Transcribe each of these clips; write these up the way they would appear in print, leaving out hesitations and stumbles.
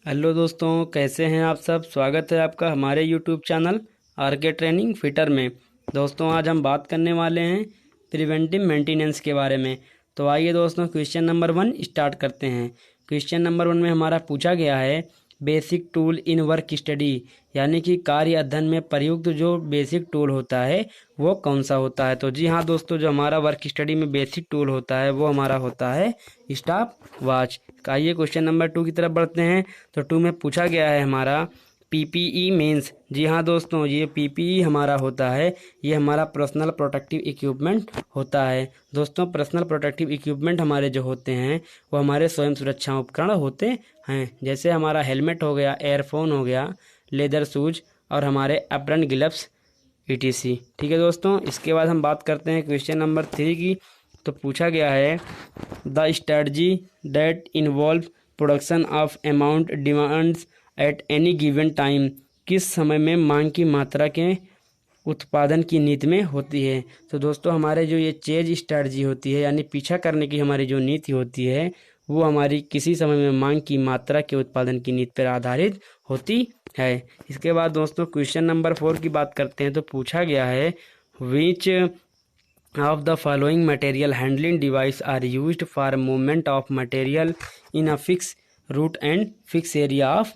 Hello दोस्तों, कैसे हैं आप सब। स्वागत है आपका हमारे YouTube channel RK training fitter में। दोस्तों, आज हम बात करने वाले हैं प्रिवेंटिव मेंटेनेंस के बारे में। तो आइए दोस्तों, क्वेश्चन नंबर 1 स्टार्ट करते हैं। क्वेश्चन नंबर 1 में हमारा पूछा गया है basic tool in work study, यानी कि कार्य अध्ययन में प्रयुक्त जो बेसिक टूल होता है वो कौन सा होता है। तो जी हाँ दोस्तों, जो हमारा वर्क स्टडी में बेसिक टूल होता है वो हमारा होता है स्टॉप वॉच। आइए क्वेश्चन नंबर 2 की तरफ बढ़ते हैं। तो 2 में पूछा गया है हमारा पीपीई मीन्स। जी हाँ दोस्तों, ये पीपीई हमारा होता है, ये हमारा पर्सनल प्रोटेक्टिव इक्विपमेंट होता है। दोस्तों, पर्सनल प्रोटेक्टिव इक्विपमेंट हमारे जो होते हैं वो हमारे स्वयं सुरक्षा उपकरण होते हैं। जैसे हमारा हेलमेट हो गया, एयरफोन हो गया, लेदर शूज और हमारे एप्रन ग्लव्स ETC। ठीक है दोस्तों, इसके बाद हम बात करते हैं क्वेश्चन नंबर 3 की। तो पूछा गया है the strategy that involve production of amount demands at any given time, किस समय में मांग की मात्रा के उत्पादन की नीति में होती है। तो दोस्तों, हमारे जो ये चेज स्ट्रेटजी होती है, यानी पीछा करने की हमारी जो नीति होती है वो हमारी किसी समय में मांग की मात्रा के उत्पादन की नीति पर आधारित होती है। इसके बाद दोस्तों, क्वेश्चन नंबर 4 की बात करते हैं। तो पूछा गया है विच of the following material handling device are used for movement of material in a fixed route and fixed area of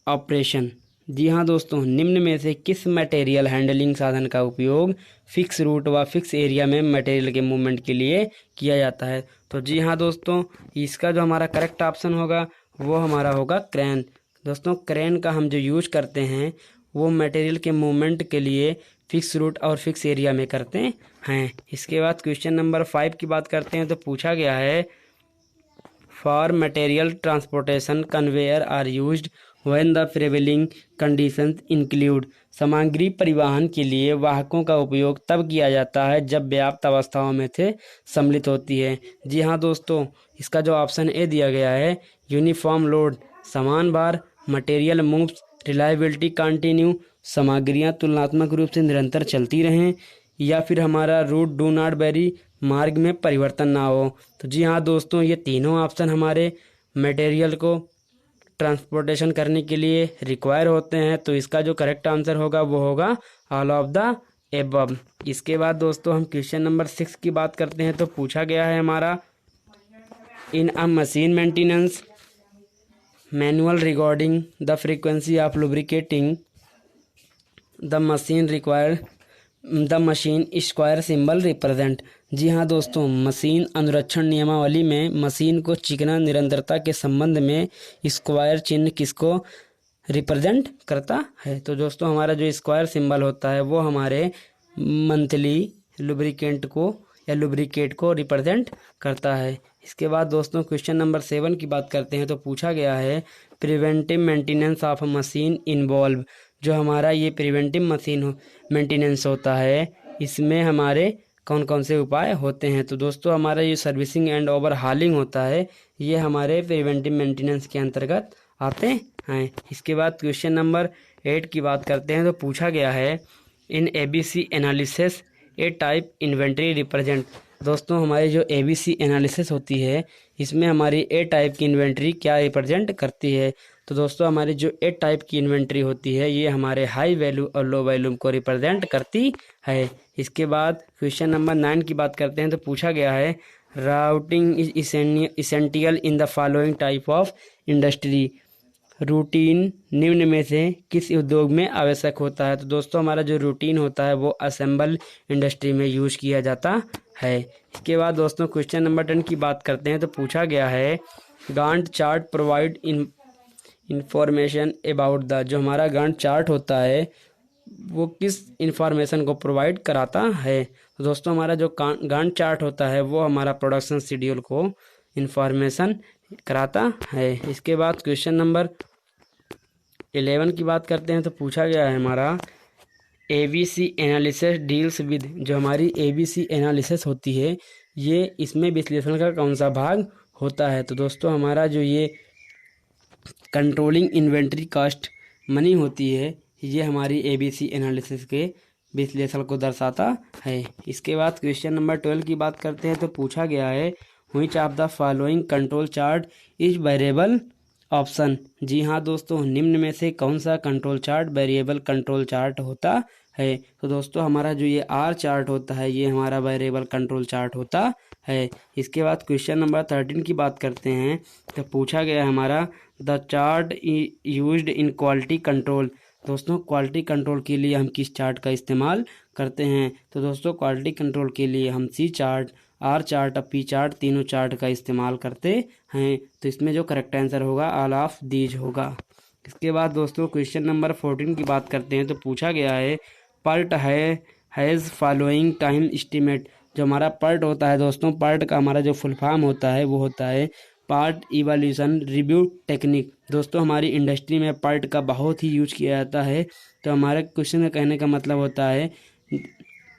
operation। जी हाँ दोस्तों, निम्न में से किस मटेरियल हैंडलिंग साधन का उपयोग फिक्स रूट व फिक्स एरिया में मटेरियल के मूवमेंट के लिए किया जाता है। तो जी हाँ दोस्तों, इसका जो हमारा करेक्ट ऑप्शन होगा वो हमारा होगा क्रेन। दोस्तों, क्रेन का हम जो यूज करते हैं वो मटेरियल के मूवमेंट के लिए फिक्स रूट और फिक्स एरिया में करते हैं। इसके बाद क्वेश्चन नंबर 5 की बात करते हैं। तो पूछा गया है for material transportation conveyor are used when the prevailing conditions include. सामग्री परिवहन के लिए वाहकों का उपयोग तब किया जाता है जब व्याप्त अवस्थाओं में से सम्मिलित होती है। जी हाँ दोस्तों, इसका जो ऑप्शन ए दिया गया है यूनिफॉर्म लोड, समान भार, मटेरियल मूव्स, रिलायबिलिटी कंटिन्यू, सामग्रियाँ तुलनात्मक रूप से निरंतर चलती रहें, या फिर हमारा रूट डू नॉट वेरी, मार्ग में परिवर्तन ना हो। तो जी हाँ दोस्तों, ये तीनों ऑप्शन हमारे मटेरियल को ट्रांसपोर्टेशन करने के लिए रिक्वायर होते हैं। तो इसका जो करेक्ट आंसर होगा वो होगा ऑल ऑफ द एबव। इसके बाद दोस्तों, हम क्वेश्चन नंबर 6 की बात करते हैं। तो पूछा गया है हमारा in a machine maintenance manual regarding the frequency of lubricating the machine require the machine square symbol represent. जी हाँ दोस्तों, मशीन अनुरक्षण नियमावली में मशीन को चिकना निरंतरता के संबंध में स्क्वायर चिन्ह किसको रिप्रेजेंट करता है। तो दोस्तों, हमारा जो स्क्वायर सिंबल होता है वो हमारे मंथली लुब्रिकेंट को या लुब्रिकेट को रिप्रेजेंट करता है। इसके बाद दोस्तों, क्वेश्चन नंबर 7 की बात करते हैं। तो पूछा गया है preventive maintenance of machine involve. जो हमारा ये प्रिवेंटिव मशीन मेंटेनेंस होता है इसमें हमारे कौन कौन से उपाय होते हैं। तो दोस्तों, हमारा ये सर्विसिंग एंड ओवरहॉलिंग होता है, ये हमारे प्रिवेंटिव मेंटेनेंस के अंतर्गत आते हैं। इसके बाद क्वेश्चन नंबर 8 की बात करते हैं। तो पूछा गया है इन ABC एनालिसिस ए टाइप इन्वेंट्री रिप्रेजेंट। दोस्तों, हमारी जो ABC एनालिसिस होती है इसमें हमारी ए टाइप की इन्वेंट्री क्या रिप्रेजेंट करती है। तो दोस्तों, हमारी जो ए टाइप की इन्वेंट्री होती है ये हमारे हाई वैल्यू और लो वैल्यू को रिप्रेजेंट करती है। इसके बाद क्वेश्चन नंबर 9 की बात करते हैं। तो पूछा गया है routing is essential in the following type of industry. Routine निम्न में से किस उद्योग में आवश्यक होता है। तो दोस्तों, हमारा जो रूटीन होता है वो असेंबल इंडस्ट्री में यूज किया जाता है। इसके बाद दोस्तों, क्वेश्चन नंबर 10 की बात करते हैं। तो पूछा गया है Gantt chart provide information about the. जो हमारा गांट चार्ट होता है वो किस इंफॉर्मेशन को प्रोवाइड कराता है। तो दोस्तों, हमारा जो गांट चार्ट होता है वो हमारा प्रोडक्शन शेड्यूल को इंफॉर्मेशन कराता है। इसके बाद क्वेश्चन नंबर 11 की बात करते हैं। तो पूछा गया है हमारा ABC एनालिसिस डील्स विद। जो हमारी ABC एनालिसिस होती है ये इसमें विश्लेषण का कौन सा भाग होता है। तो दोस्तों, हमारा जो ये कंट्रोलिंग इन्वेंट्री कॉस्ट मनी होती है ये हमारी ABC एनालिसिस के विश्लेषण को दर्शाता है। इसके बाद क्वेश्चन नंबर 12 की बात करते हैं। तो पूछा गया है which of the following control chart is variable option. जी हाँ दोस्तों, निम्न में से कौन सा control chart variable control chart होता है? तो दोस्तों हमारा जो ये आर चार्ट होता है ये हमारा वेरिएबल कंट्रोल चार्ट होता है। इसके बाद क्वेश्चन नंबर 13 की बात करते हैं। तो पूछा गया है हमारा the chart used in quality control. दोस्तों क्वालिटी कंट्रोल के लिए हम किस चार्ट का इस्तेमाल करते हैं? तो दोस्तों क्वालिटी कंट्रोल के लिए हम सी चार्ट, आर चार्ट और पी चार्ट तीनों चार्ट का इस्तेमाल करते हैं। तो इसमें जो करेक्ट आंसर होगा ऑल ऑफ दीज होगा। इसके बाद दोस्तों क्वेश्चन नंबर 14 की बात करते हैं। तो पूछा गया है PERT has following time estimate. जो हमारा पर्ट होता है दोस्तों, पर्ट का हमारा जो फुल फॉर्म होता है वो होता है पार्ट इवैल्यूएशन रिव्यू टेक्निक। दोस्तों हमारी इंडस्ट्री में पर्ट का बहुत ही यूज किया जाता है। तो हमारे क्वेश्चन का कहने का मतलब होता है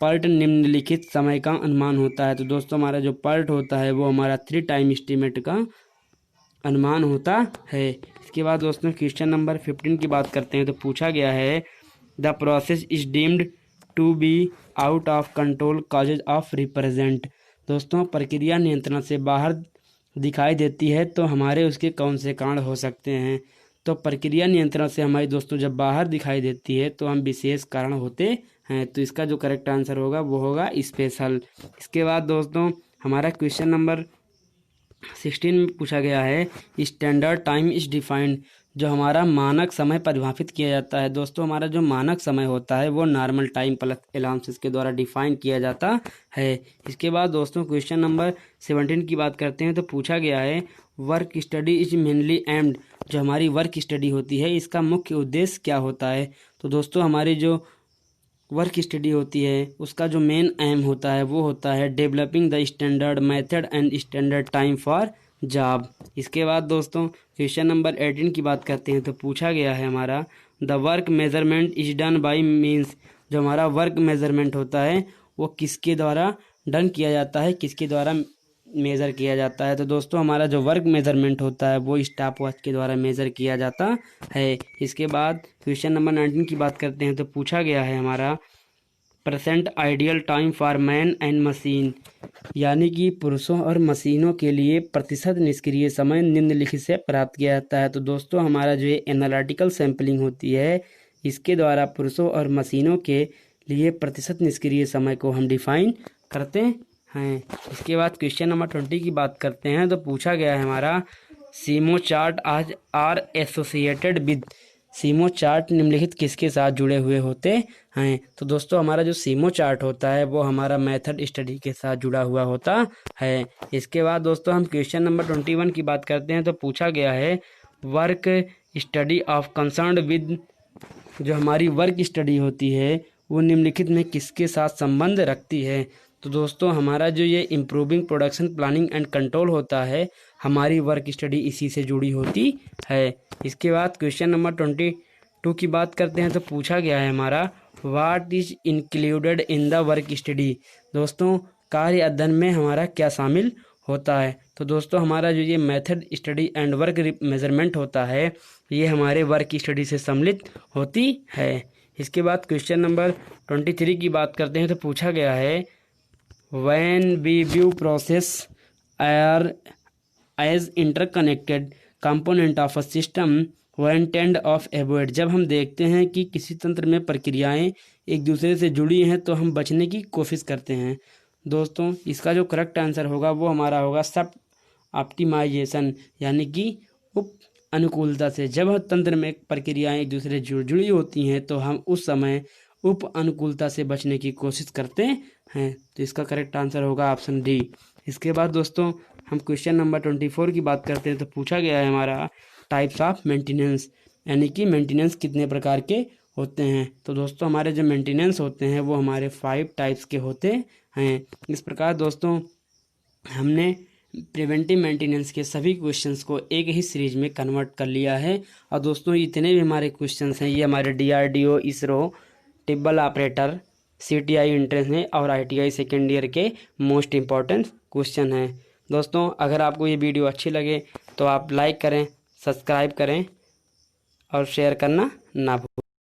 पर्ट निम्नलिखित समय का अनुमान होता है। तो दोस्तों हमारा जो पर्ट होता है वो हमारा 3 टाइम एस्टीमेट का अनुमान होता है। इसके बाद दोस्तों क्वेश्चन नंबर 15 की बात करते हैं। तो पूछा गया है the process is deemed to be out of control causes of represent. दोस्तों प्रक्रिया नियंत्रण से बाहर दिखाई देती है तो हमारे उसके कौन से कारण हो सकते हैं? तो प्रक्रिया नियंत्रण से हमारी दोस्तों जब बाहर दिखाई देती है तो हम विशेष कारण होते हैं। तो इसका जो करेक्ट आंसर होगा वो होगा स्पेशल। इसके बाद दोस्तों हमारा क्वेश्चन नंबर 16 में पूछा गया है स्टैंडर्ड टाइम इज डिफाइंड। जो हमारा मानक समय परिभाषित किया जाता है। दोस्तों हमारा जो मानक समय होता है वो नॉर्मल टाइम प्लस अलाउंसेस के द्वारा डिफाइन किया जाता है। इसके बाद दोस्तों क्वेश्चन नंबर 17 की बात करते हैं। तो पूछा गया है work study is mainly aimed. जो हमारी वर्क स्टडी होती है इसका मुख्य उद्देश्य क्या होता है? तो दोस्तों हमारी जो वर्क स्टडी होती है उसका जो मेन एम होता है वो होता है developing the standard method and standard time for job. इसके बाद दोस्तों क्वेश्चन नंबर 18 की बात करते हैं। तो पूछा गया है हमारा the work measurement is done by means. जो हमारा वर्क मेजरमेंट होता है वो किसके द्वारा डन किया जाता है, किसके द्वारा मेज़र किया जाता है? तो दोस्तों हमारा जो वर्क मेजरमेंट होता है वो स्टॉप वॉच के द्वारा मेज़र किया जाता है। इसके बाद क्वेश्चन नंबर 19 की बात करते हैं। तो पूछा गया है हमारा percent ideal time for man and machine. यानी कि पुरुषों और मशीनों के लिए प्रतिशत निष्क्रिय समय निम्नलिखित से प्राप्त किया जाता है। तो दोस्तों हमारा जो ये एनालिटिकल सैम्पलिंग होती है इसके द्वारा पुरुषों और मशीनों के लिए प्रतिशत निष्क्रिय समय को हम डिफाइन करते हैं। इसके बाद क्वेश्चन नंबर 20 की बात करते हैं। तो पूछा गया है हमारा सीमो चार्ट आज आर एसोसिएटेड विद। सीमो चार्ट निम्नलिखित किसके साथ जुड़े हुए होते हैं? तो दोस्तों हमारा जो सीमो चार्ट होता है वो हमारा मेथड स्टडी के साथ जुड़ा हुआ होता है। इसके बाद दोस्तों हम क्वेश्चन नंबर 21 की बात करते हैं। तो पूछा गया है work study of concern with. जो हमारी वर्क स्टडी होती है वो निम्नलिखित में किसके साथ संबंध रखती है? तो दोस्तों हमारा जो ये improving production planning and control होता है हमारी वर्क स्टडी इसी से जुड़ी होती है। इसके बाद क्वेश्चन नंबर 22 की बात करते हैं। तो पूछा गया है हमारा what is included in the work study. दोस्तों कार्य अध्ययन में हमारा क्या शामिल होता है? तो दोस्तों हमारा जो ये method study and work measurement होता है ये हमारे वर्क स्टडी से सम्मिलित होती है। इसके बाद क्वेश्चन नंबर 23 की बात करते हैं। तो पूछा गया है when we view process are as interconnected component of a system when tend of avoid। जब हम देखते हैं कि किसी तंत्र में प्रक्रियाएं एक दूसरे से जुड़ी हैं तो हम बचने की कोशिश करते हैं। दोस्तों इसका जो करेक्ट आंसर होगा वो हमारा होगा सब ऑप्टिमाइजेशन, यानी कि उप अनुकूलता से। जब तंत्र में प्रक्रियाएं एक दूसरे से जुड़ी होती हैं तो हम उस समय उप अनुकूलता से बचने की कोशिश करते हैं। तो इसका करेक्ट आंसर होगा ऑप्शन डी। इसके बाद दोस्तों हम क्वेश्चन नंबर 24 की बात करते हैं। तो पूछा गया है हमारा टाइप्स ऑफ मेंटेनेंस, यानी कि मेंटेनेंस कितने प्रकार के होते हैं? तो दोस्तों हमारे जो मेंटेनेंस होते हैं वो हमारे 5 टाइप्स के होते हैं। इस प्रकार दोस्तों हमने प्रिवेंटिव मेंटेनेंस के सभी क्वेश्चंस को एक ही सीरीज में कन्वर्ट कर लिया है। और दोस्तों जितने भी हमारे क्वेश्चंस हैं ये हमारे DRDO, इसरो, टिब्बल ऑपरेटर, CTI एंट्रेंस में और ITI सेकेंड ईयर के मोस्ट इम्पॉर्टेंट क्वेश्चन हैं। दोस्तों अगर आपको ये वीडियो अच्छी लगे तो आप लाइक करें, सब्सक्राइब करें और शेयर करना ना भूलें।